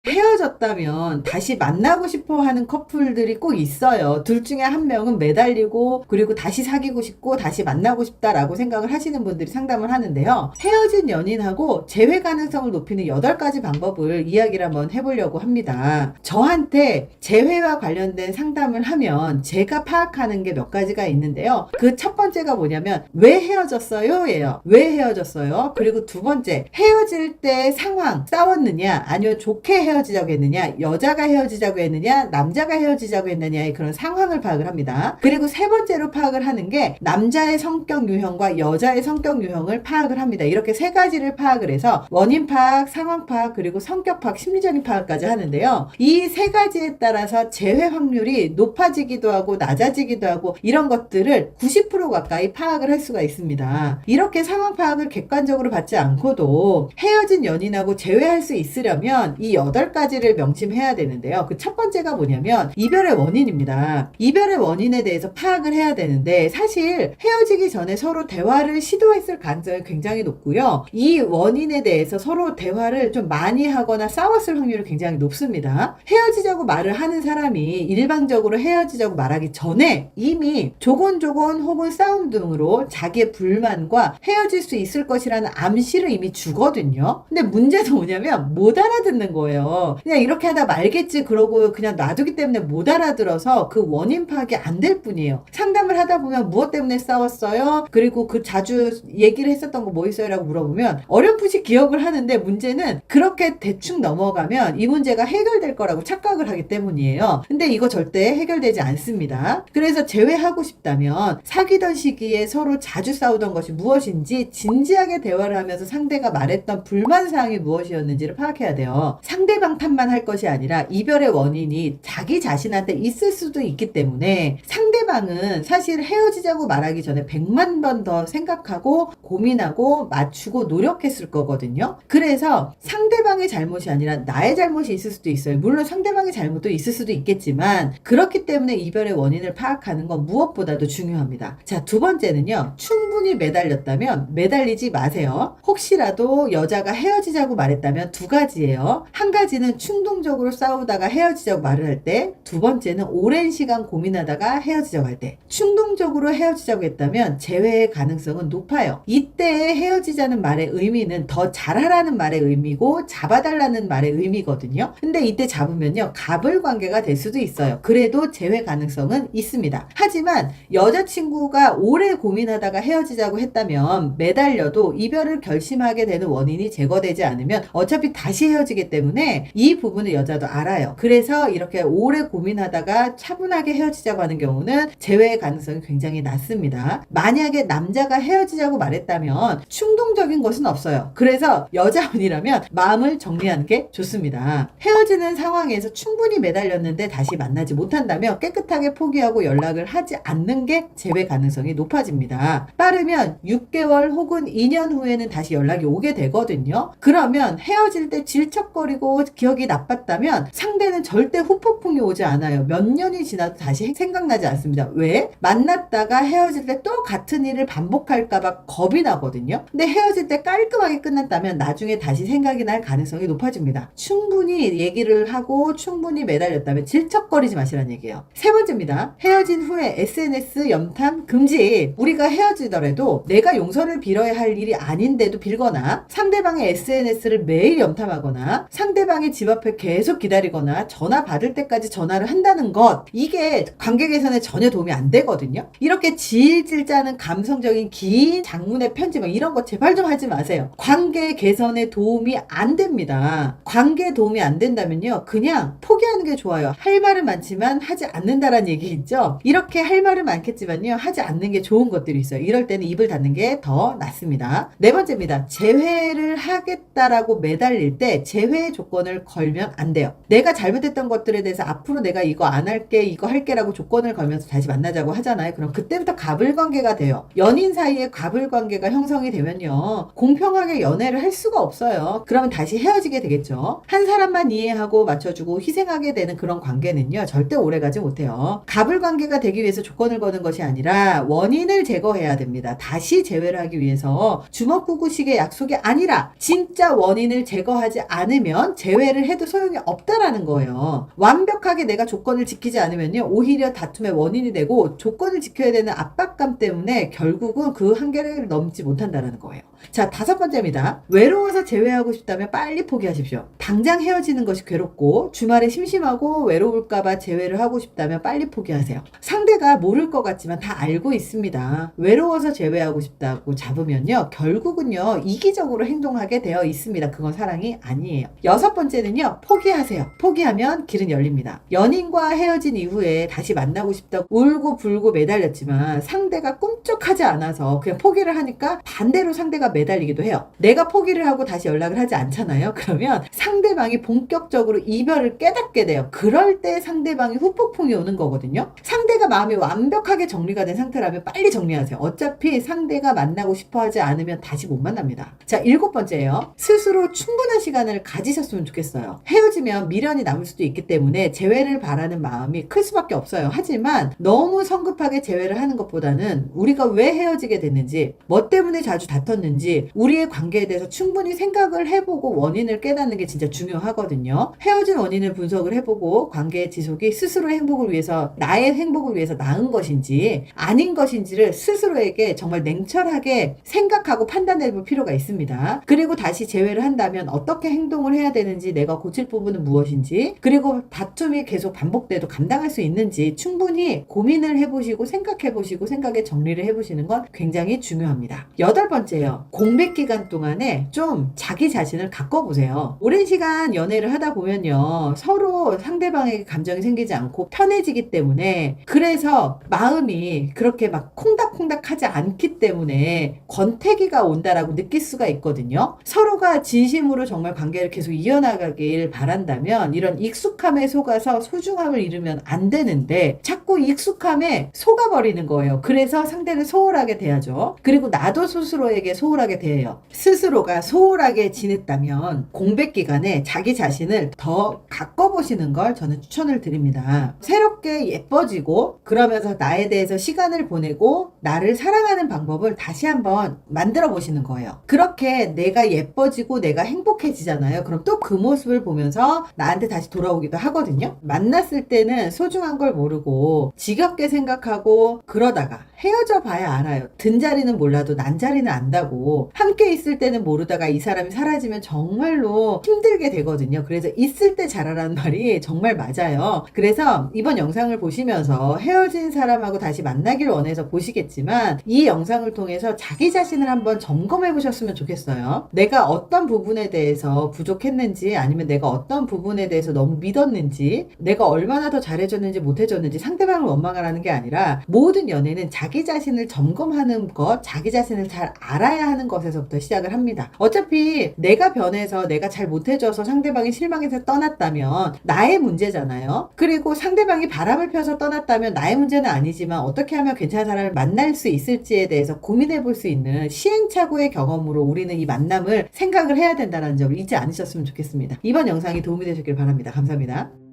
헤어졌다면 다시 만나고 싶어 하는 커플들이 꼭 있어요. 둘 중에 한 명은 매달리고 그리고 다시 사귀고 싶고 다시 만나고 싶다라고 생각을 하시는 분들이 상담을 하는데요. 헤어진 연인하고 재회 가능성을 높이는 8가지 방법을 이야기를 한번 해보려고 합니다. 저한테 재회와 관련된 상담을 하면 제가 파악하는 게 몇 가지가 있는데요. 그 첫 번째가 뭐냐면 왜 헤어졌어요? 예요. 왜 헤어졌어요? 그리고 두 번째, 헤어질 때 상황, 싸웠느냐 아니면 좋게 헤어지자고 했느냐, 여자가 헤어지자고 했느냐, 남자가 헤어지자고 했느냐의 그런 상황을 파악을 합니다. 그리고 세 번째로 파악을 하는 게 남자의 성격 유형과 여자의 성격 유형을 파악을 합니다. 이렇게 세 가지를 파악을 해서 원인 파악, 상황 파악, 그리고 성격 파악, 심리적인 파악까지 하는데요. 이 세 가지에 따라서 재회 확률이 높아지기도 하고 낮아지기도 하고 이런 것들을 90% 가까이 파악을 할 수가 있습니다. 이렇게 상황 파악을 객관적으로 받지 않고도 헤어진 연인하고 재회할 수 있으려면 이 8가지를 명심해야 되는데요. 그 첫 번째가 뭐냐면 이별의 원인입니다. 이별의 원인에 대해서 파악을 해야 되는데 사실 헤어지기 전에 서로 대화를 시도했을 가능성이 굉장히 높고요. 이 원인에 대해서 서로 대화를 좀 많이 하거나 싸웠을 확률이 굉장히 높습니다. 헤어지자고 말을 하는 사람이 일방적으로 헤어지자고 말하기 전에 이미 조곤조곤 혹은 싸움 등으로 자기의 불만과 헤어질 수 있을 것이라는 암시를 이미 주거든요. 근데 문제는 뭐냐면 못 알아듣는 거예요. 그냥 이렇게 하다 말겠지 그러고 그냥 놔두기 때문에 못 알아들어서 그 원인 파악이 안 될 뿐이에요. 상담을 하다 보면 무엇 때문에 싸웠어요? 그리고 그 자주 얘기를 했었던 거 뭐 있어요? 라고 물어보면 어렴풋이 기억을 하는데 문제는 그렇게 대충 넘어가면 이 문제가 해결될 거라고 착각을 하기 때문이에요. 근데 이거 절대 해결되지 않습니다. 그래서 재회하고 싶다면 사귀던 시기에 서로 자주 싸우던 것이 무엇인지 진지하게 대화를 하면서 상대가 말했던 불만사항이 무엇이었는지를 파악해야 돼요. 상대방 탓만 할 것이 아니라 이별의 원인이 자기 자신한테 있을 수도 있기 때문에 상대방은 사실 헤어지자고 말하기 전에 100만 번 더 생각하고 고민하고 맞추고 노력했을 거거든요. 그래서 상대방의 잘못이 아니라 나의 잘못이 있을 수도 있어요. 물론 상대방의 잘못도 있을 수도 있겠지만 그렇기 때문에 이별의 원인을 파악하는 건 무엇보다도 중요합니다. 자, 두 번째는요. 충분히 매달렸다면 매달리지 마세요. 혹시라도 여자가 헤어지자고 말했다면 두 가지예요. 한 가지는 충동적으로 싸우다가 헤어지자고 말을 할 때, 두 번째는 오랜 시간 고민하다가 헤어지자고 할 때. 충동적으로 헤어지자고 했다면 재회의 가능성은 높아요. 이때 헤어지자는 말의 의미는 더 잘하라는 말의 의미고 잡아달라는 말의 의미거든요. 근데 이때 잡으면요 갑을 관계가 될 수도 있어요. 그래도 재회 가능성은 있습니다. 하지만 여자친구가 오래 고민하다가 헤어지자고 했다면 매달려도 이별을 결심하게 되는 원인이 제거되지 않으면 어차피 다시 헤어지기 때문에 이 부분을 여자도 알아요. 그래서 이렇게 오래 고민하다가 차분하게 헤어지자고 하는 경우는 재회의 가능성이 굉장히 낮습니다. 만약에 남자가 헤어지자고 말했다면 충동적인 것은 없어요. 그래서 여자분이라면 마음을 정리하는 게 좋습니다. 헤어지는 상황에서 충분히 매달렸는데 다시 만나지 못한다면 깨끗하게 포기하고 연락을 하지 않는 게 재회 가능성이 높아집니다. 빠르면 6개월 혹은 2년 후에는 다시 연락이 오게 되거든요. 그러면 헤어질 때 질척거리고 기억이 나빴다면 상대는 절대 후폭풍이 오지 않아요. 몇 년이 지나도 다시 생각나지 않습니다. 왜? 만났다가 헤어질 때 또 같은 일을 반복할까봐 겁이 나거든요. 근데 헤어질 때 깔끔하게 끝났다면 나중에 다시 생각이 날 가능성이 높아집니다. 충분히 얘기를 하고 충분히 매달렸다면 질척거리지 마시라는 얘기예요. 세 번째입니다. 헤어진 후에 SNS 염탐 금지. 우리가 헤어지더라도 내가 용서를 빌어야 할 일이 아닌데도 빌거나 상대방의 SNS를 매일 염탐하거나 상대방의 집 앞에 계속 기다리거나 전화 받을 때까지 전화를 한다는 것, 이게 관계 개선에 전혀 도움이 안 되거든요. 이렇게 질질 짜는 감성적인 긴 장문의 편지 막 이런 거 제발 좀 하지 마세요. 관계 개선에 도움이 안 됩니다. 관계에 도움이 안 된다면요 그냥 포기하는 게 좋아요. 할 말은 많지만 하지 않는다라는 얘기 있죠. 이렇게 할 말은 많겠지만요 하지 않는 게 좋은 것들이 있어요. 이럴 때는 입을 닫는 게 더 낫습니다. 네 번째입니다. 재회를 하겠다라고 매달릴 때 재회 조건을 걸면 안 돼요. 내가 잘못했던 것들에 대해서 앞으로 내가 이거 안 할게 이거 할게 라고 조건을 걸면서 다시 만나자고 하잖아요. 그럼 그때부터 갑을관계가 돼요. 연인 사이에 갑을관계가 형성이 되면요, 공평하게 연애를 할 수가 없어요. 그러면 다시 헤어지게 되겠죠. 한 사람만 이해하고 맞춰주고 희생하게 되는 그런 관계는요, 절대 오래가지 못해요. 갑을관계가 되기 위해서 조건을 거는 것이 아니라 원인을 제거해야 됩니다. 다시 재회를 하기 위해서 주먹구구식의 약속이 아니라 진짜 원인을 제거하지 않으면 재회를 해도 소용이 없다라는 거예요. 완벽하게 내가 조건을 지키지 않으면요, 오히려 다툼의 원인이 되고 조건을 지켜야 되는 압박감 때문에 결국은 그 한계를 넘지 못한다는 거예요. 자, 5번째입니다. 외로워서 재회하고 싶다면 빨리 포기하십시오. 당장 헤어지는 것이 괴롭고 주말에 심심하고 외로울까봐 재회를 하고 싶다면 빨리 포기하세요. 상대가 모를 것 같지만 다 알고 있습니다. 외로워서 재회하고 싶다고 잡으면요, 결국은요, 이기적으로 행동하게 되어 있습니다. 그건 사랑이 아니에요. 6번째는요, 포기하세요. 포기하면 길은 열립니다. 연인과 헤어진 이후에 다시 만나고 싶다고 울고 불고 매달렸지만 상대가 꿈쩍하지 않아서 그냥 포기를 하니까 반대로 상대가 매달리기도 해요. 내가 포기를 하고 다시 연락을 하지 않잖아요. 그러면 상대방이 본격적으로 이별을 깨닫게 돼요. 그럴 때 상대방이 후폭풍이 오는 거거든요. 상대가 마음이 완벽하게 정리가 된 상태라면 빨리 정리하세요. 어차피 상대가 만나고 싶어 하지 않으면 다시 못 만납니다. 자, 7번째예요. 스스로 충분한 시간을 가지셨으면 좋겠어요. 헤어지면 미련이 남을 수도 있기 때문에 재회를 바라는 마음이 클 수밖에 없어요. 하지만 너무 성급하게 재회를 하는 것보다는 우리가 왜 헤어지게 됐는지, 뭐 때문에 자주 다퉜는지, 우리의 관계에 대해서 충분히 생각을 해보고 원인을 깨닫는 게 진짜 중요하거든요. 헤어진 원인을 분석을 해보고 관계의 지속이 스스로의 행복을 위해서, 나의 행복을 위해서 나은 것인지 아닌 것인지를 스스로에게 정말 냉철하게 생각하고 판단해볼 필요가 있습니다. 그리고 다시 재회를 한다면 어떻게 행동을 해야 되는지, 내가 고칠 부분은 무엇인지, 그리고 다툼이 계속 반복돼도 감당할 수 있는지 충분히 고민을 해보시고 생각해보시고 생각에 정리를 해보시는 건 굉장히 중요합니다. 8번째요. 공백 기간 동안에 좀 자기 자신을 가꿔보세요. 오랜 시간 연애를 하다 보면요, 서로 상대방에게 감정이 생기지 않고 편해지기 때문에, 그래서 마음이 그렇게 막 콩닥콩닥 하지 않기 때문에 권태기가 온다라고 느낄 수가 있거든요. 서로가 진심으로 정말 관계를 계속 이어나가길 바란다면 이런 익숙함에 속아서 소중함을 잃으면 안 되는데 자꾸 익숙함에 속아버리는 거예요. 그래서 상대를 소홀하게 대하죠. 그리고 나도 스스로에게 소홀하게 대해요. 스스로가 소홀하게 지냈다면 공백 기간에 자기 자신을 더 가꿔보시는 걸 저는 추천을 드립니다. 새롭게 예뻐지고 그러면서 나에 대해서 시간을 보내고 나를 사랑하는 방법을 다시 한번 만들어 보시는 거예요. 그렇게 내가 예뻐지고 내가 행복해지잖아요. 그럼 또 그 모습을 보면서 나한테 다시 돌아오기도 하거든요. 만났을 때는 소중한 걸 모르고 지겹게 생각하고 그러다가 헤어져 봐야 알아요. 든 자리는 몰라도 난 자리는 안다고. 함께 있을 때는 모르다가 이 사람이 사라지면 정말로 힘들게 되거든요. 그래서 있을 때 잘하라는 말이 정말 맞아요. 그래서 이번 영상을 보시면서 헤어진 사람하고 다시 만나길 원해서 보시겠지만 이 영상을 통해서 자기 자신을 한번 점검해 보셨으면 좋겠어요. 내가 어떤 부분에 대해서 부족했는지, 아니면 내가 어떤 부분에 대해서 너무 믿었는지, 내가 얼마나 더 잘해줬는지 못해줬는지, 상대방을 원망하라는 게 아니라 모든 연애는 자기 자신을 점검하는 것, 자기 자신을 잘 알아야 하는 것에서부터 시작을 합니다. 어차피 내가 변해서 내가 잘 못해줘서 상대방이 실망해서 떠났다면 나의 문제잖아요. 그리고 상대방이 바람을 펴서 떠났다면 나의 문제는 아니지만 어떻게 하면 괜찮은 사람을 만날 수 있을지에 대해서 고민해 볼 수 있는 시행착오의 경험으로 우리는 이 만남을 생각을 해야 된다는 점을 잊지 않으셨으면 좋겠습니다. 이번 영상이 도움이 되셨길 바랍니다. 감사합니다.